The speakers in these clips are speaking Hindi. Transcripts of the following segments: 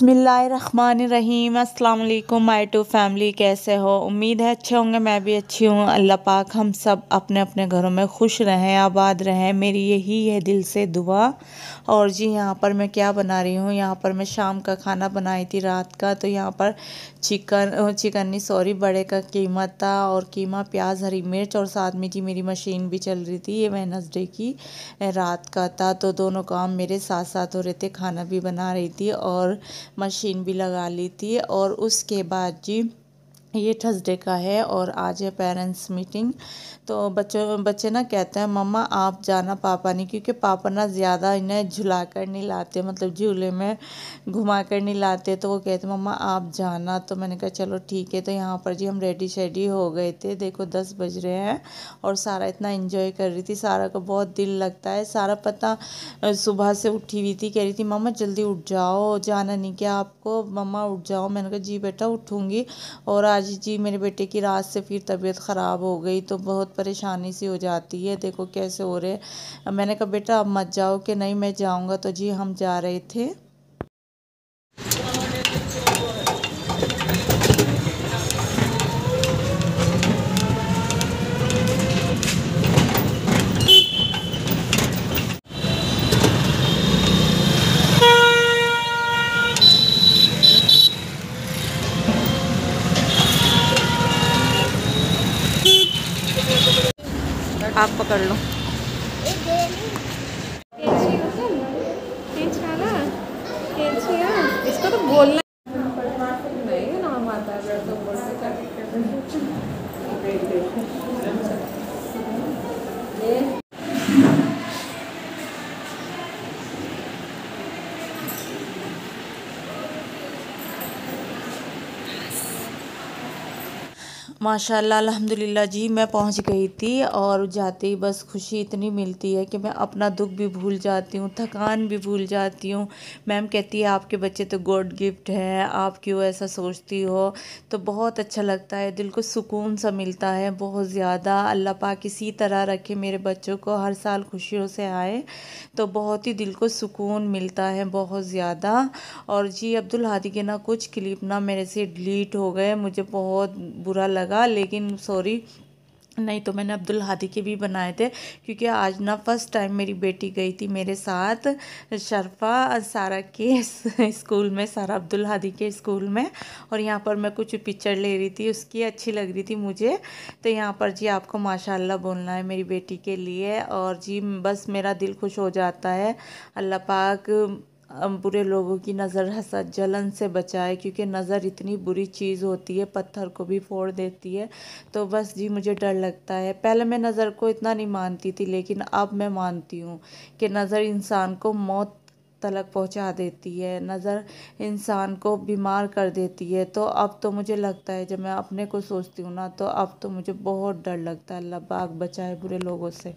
बिस्मिल्लाहिर्रहमानिर्रहीम। अस्सलाम वालेकुम माय टू फैमिली, कैसे हो? उम्मीद है अच्छे होंगे। मैं भी अच्छी हूँ। अल्लाह पाक हम सब अपने अपने घरों में खुश रहें, आबाद रहें, मेरी यही है दिल से दुआ। और जी यहाँ पर मैं क्या बना रही हूँ, यहाँ पर मैं शाम का खाना बनाई थी रात का। तो यहाँ पर चिकन नहीं सॉरी बड़े का कीमा था, और कीमा प्याज हरी मिर्च, और साथ में जी मेरी मशीन भी चल रही थी। ये वेडनेसडे की रात का था, तो दोनों काम मेरे साथ साथ हो रहे थे। खाना भी बना रही थी और मशीन भी लगा ली थी। और उसके बाद जी ये थर्सडे का है और आज है पेरेंट्स मीटिंग। तो बच्चे ना कहते हैं मम्मा आप जाना, पापा नहीं, क्योंकि पापा ना ज़्यादा इन्हें झुला कर नहीं लाते, मतलब झूले में घुमा कर नहीं लाते। तो वो कहते मम्मा आप जाना। तो मैंने कहा चलो ठीक है। तो यहाँ पर जी हम रेडी शेडी हो गए थे। देखो 10 बज रहे हैं और सारा इतना एंजॉय कर रही थी। सारा को बहुत दिल लगता है। सारा पता सुबह से उठी हुई थी, कह रही थी मम्मा जल्दी उठ जाओ, जाना नहीं क्या आपको? मम्मा उठ जाओ। मैंने कहा जी बेटा उठूँगी। और आज जी मेरे बेटे की रात से फिर तबीयत ख़राब हो गई, तो बहुत परेशानी सी हो जाती है। देखो कैसे हो रहे। मैंने कहा बेटा अब मत जाओ, कि नहीं मैं जाऊंगा। तो जी हम जा रहे थे। आप पकड़ लो। इसको तो बोलना नहीं, नाम आता है तो बोलते माशाल्लाह अल्हम्दुलिल्लाह जी मैं पहुंच गई थी। और जाते ही बस खुशी इतनी मिलती है कि मैं अपना दुख भी भूल जाती हूँ, थकान भी भूल जाती हूँ। मैम कहती है आपके बच्चे तो गॉड गिफ्ट है, आप क्यों ऐसा सोचती हो? तो बहुत अच्छा लगता है, दिल को सुकून सा मिलता है बहुत ज़्यादा। अल्लाह पाक इसी तरह रखे मेरे बच्चों को, हर साल खुशियों से आए, तो बहुत ही दिल को सुकून मिलता है बहुत ज़्यादा। और जी अब्दुल हादी के ना कुछ क्लिप ना मेरे से डिलीट हो गए, मुझे बहुत बुरा लगा, लेकिन सॉरी। नहीं तो मैंने अब्दुल हादी के भी बनाए थे, क्योंकि आज ना फर्स्ट टाइम मेरी बेटी गई थी मेरे साथ शर्फा सारा के स्कूल में, सारा अब्दुल हादी के स्कूल में। और यहाँ पर मैं कुछ पिक्चर ले रही थी उसकी, अच्छी लग रही थी मुझे। तो यहाँ पर जी आपको माशाल्लाह बोलना है मेरी बेटी के लिए। और जी बस मेरा दिल खुश हो जाता है। अल्लाह पाक बुरे लोगों की नज़र हसद जलन से बचाए, क्योंकि नज़र इतनी बुरी चीज़ होती है, पत्थर को भी फोड़ देती है। तो बस जी मुझे डर लगता है। पहले मैं नज़र को इतना नहीं मानती थी, लेकिन अब मैं मानती हूँ कि नज़र इंसान को मौत तलक पहुंचा देती है, नज़र इंसान को बीमार कर देती है। तो अब तो मुझे लगता है, जब मैं अपने को सोचती हूँ ना, तो अब तो मुझे बहुत डर लगता है। अल्लाह पाक बचाए बुरे लोगों से।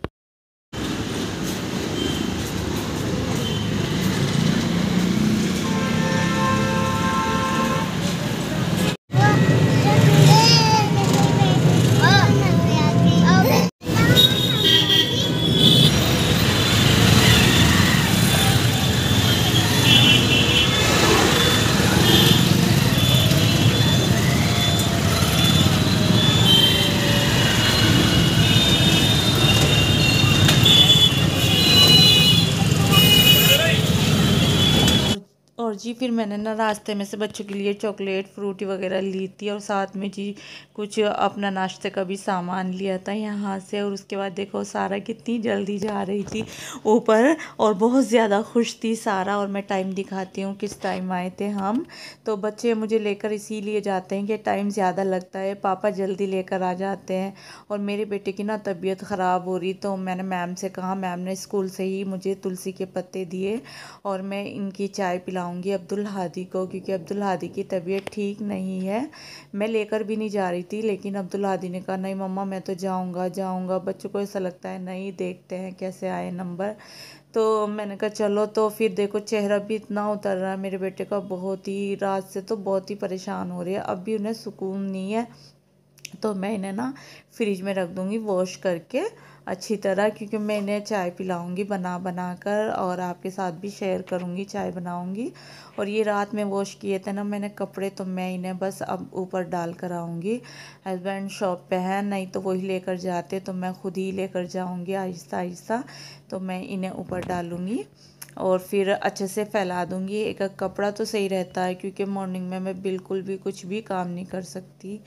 और जी फिर मैंने ना रास्ते में से बच्चों के लिए चॉकलेट फ्रूटी वगैरह ली थी, और साथ में जी कुछ अपना नाश्ते का भी सामान लिया था यहाँ से। और उसके बाद देखो सारा कितनी जल्दी जा रही थी ऊपर, और बहुत ज़्यादा खुश थी सारा। और मैं टाइम दिखाती हूँ किस टाइम आए थे हम। तो बच्चे मुझे लेकर इसीलिए जाते हैं कि टाइम ज़्यादा लगता है, पापा जल्दी लेकर आ जाते हैं। और मेरे बेटे की ना तबीयत ख़राब हो रही, तो मैंने मैम से कहा, मैम ने स्कूल से ही मुझे तुलसी के पत्ते दिए, और मैं इनकी चाय पिलाऊंगी अब्दुल हादी को, क्योंकि अब्दुल हादी की तबीयत ठीक नहीं है। मैं लेकर भी नहीं जा रही थी, लेकिन अब्दुल हादी ने कहा नहीं मम्मा मैं तो जाऊंगा जाऊंगा। बच्चों को ऐसा लगता है नहीं, देखते हैं कैसे आए नंबर। तो मैंने कहा चलो। तो फिर देखो चेहरा भी इतना उतर रहा है मेरे बेटे का, बहुत ही रात से तो बहुत ही परेशान हो रही है, अब भी उन्हें सुकून नहीं है। तो मैं इन्हें ना फ्रिज में रख दूँगी वॉश करके अच्छी तरह, क्योंकि मैं इन्हें चाय पिलाऊंगी बना बना कर, और आपके साथ भी शेयर करूँगी चाय बनाऊँगी। और ये रात में वॉश किए थे ना मैंने कपड़े, तो मैं इन्हें बस अब ऊपर डाल कर आऊँगी। हस्बैंड शॉप पे हैं, नहीं तो वही लेकर जाते, तो मैं खुद ही लेकर जाऊँगी आहिस्ता आहिस्ता। तो मैं इन्हें ऊपर डालूँगी और फिर अच्छे से फैला दूँगी। एक एक कपड़ा तो सही रहता है, क्योंकि मॉर्निंग में मैं बिल्कुल भी कुछ भी काम नहीं कर सकती।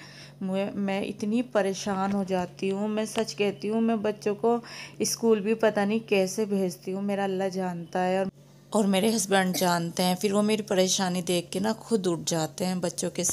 मैं इतनी परेशान हो जाती हूँ, मैं सच कहती हूँ। मैं बच्चों को स्कूल भी पता नहीं कैसे भेजती हूँ, मेरा अल्लाह जानता है और मेरे हस्बैंड जानते हैं। फिर वो मेरी परेशानी देख के ना खुद उठ जाते हैं बच्चों के।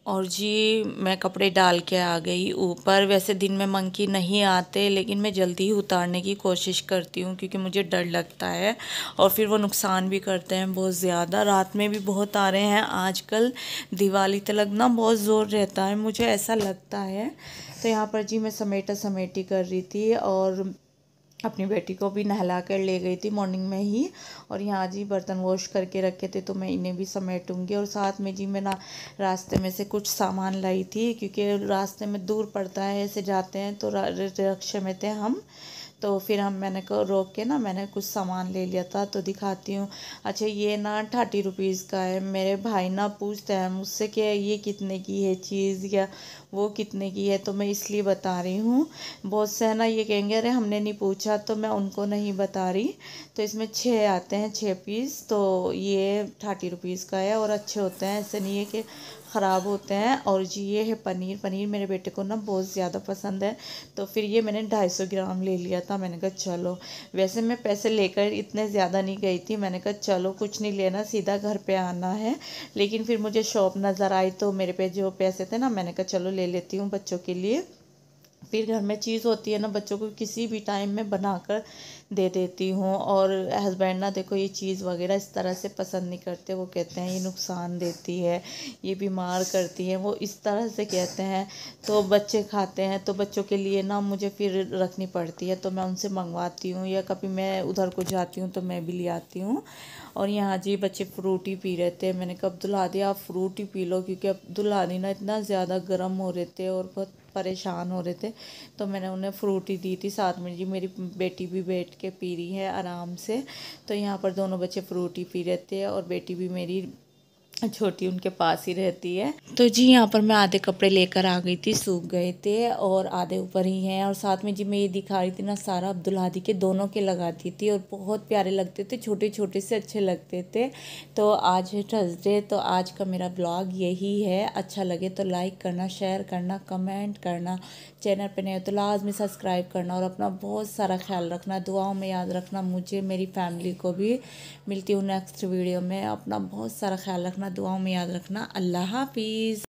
और जी मैं कपड़े डाल के आ गई ऊपर। वैसे दिन में मंकी नहीं आते, लेकिन मैं जल्दी ही उतारने की कोशिश करती हूँ, क्योंकि मुझे डर लगता है और फिर वो नुकसान भी करते हैं बहुत ज़्यादा। रात में भी बहुत आ रहे हैं आजकल, दिवाली तक ना बहुत ज़ोर रहता है, मुझे ऐसा लगता है। तो यहाँ पर जी मैं समेटा समेटी कर रही थी और अपनी बेटी को भी नहला कर ले गई थी मॉर्निंग में ही। और यहाँ जी बर्तन वॉश करके रखे थे, तो मैं इन्हें भी समेटूंगी। और साथ में जी मैं ना रास्ते में से कुछ सामान लाई थी, क्योंकि रास्ते में दूर पड़ता है, ऐसे जाते हैं तो रिक्शे में थे हम। तो फिर मैंने को रोक के ना मैंने कुछ सामान ले लिया था, तो दिखाती हूँ। अच्छा ये ना 30 रुपीज़ का है। मेरे भाई ना पूछते हैं मुझसे कि ये कितने की है चीज़, या वो कितने की है, तो मैं इसलिए बता रही हूँ। बहुत से है ना ये कहेंगे अरे हमने नहीं पूछा, तो मैं उनको नहीं बता रही। तो इसमें 6 आते हैं, 6 पीस, तो ये 30 रुपीज़ का है और अच्छे होते हैं, ऐसे नहीं है कि ख़राब होते हैं। और जी ये है पनीर। पनीर मेरे बेटे को ना बहुत ज़्यादा पसंद है, तो फिर ये मैंने 250 ग्राम ले लिया था। मैंने कहा चलो, वैसे मैं पैसे लेकर इतने ज़्यादा नहीं गई थी, मैंने कहा चलो कुछ नहीं लेना, सीधा घर पे आना है। लेकिन फिर मुझे शॉप नज़र आई, तो मेरे पे जो पैसे थे ना, मैंने कहा चलो ले लेती हूँ बच्चों के लिए। फिर घर में चीज़ होती है ना, बच्चों को किसी भी टाइम में बनाकर दे देती हूँ। और हस्बैंड ना देखो ये चीज़ वगैरह इस तरह से पसंद नहीं करते, वो कहते हैं ये नुकसान देती है, ये बीमार करती है, वो इस तरह से कहते हैं। तो बच्चे खाते हैं, तो बच्चों के लिए ना मुझे फिर रखनी पड़ती है, तो मैं उनसे मंगवाती हूँ, या कभी मैं उधर को जाती हूँ तो मैं भी ले आती हूँ। और यहाँ जी बच्चे फ्रूटी पी रहे थे, मैंने कहा अब्दुल आदि आप फ्रूट ही पी लो, क्योंकि अब्दुल आदि ना इतना ज़्यादा गर्म हो रहे थे और बहुत परेशान हो रहे थे। तो मैंने उन्हें फ्रूटी दी थी। साथ में जी मेरी बेटी भी बैठ के पी रही है आराम से। तो यहाँ पर दोनों बच्चे फ्रूटी पी रहे थे, और बेटी भी मेरी छोटी उनके पास ही रहती है। तो जी यहाँ पर मैं आधे कपड़े लेकर आ गई थी, सूख गए थे, और आधे ऊपर ही हैं। और साथ में जी मैं ये दिखा रही थी ना, सारा अब्दुल हादी के दोनों के लगाती थी, और बहुत प्यारे लगते थे, छोटे छोटे से अच्छे लगते थे। तो आज है थर्सडे, तो आज का मेरा ब्लॉग यही है। अच्छा लगे तो लाइक करना, शेयर करना, कमेंट करना, चैनल पर नए हो तो लाजमी सब्सक्राइब करना, और अपना बहुत सारा ख्याल रखना, दुआओं में याद रखना मुझे, मेरी फैमिली को भी। मिलती हूँ नेक्स्ट वीडियो में। अपना बहुत सारा ख्याल रखना, दुआओं में याद रखना। अल्लाह हाफिज़।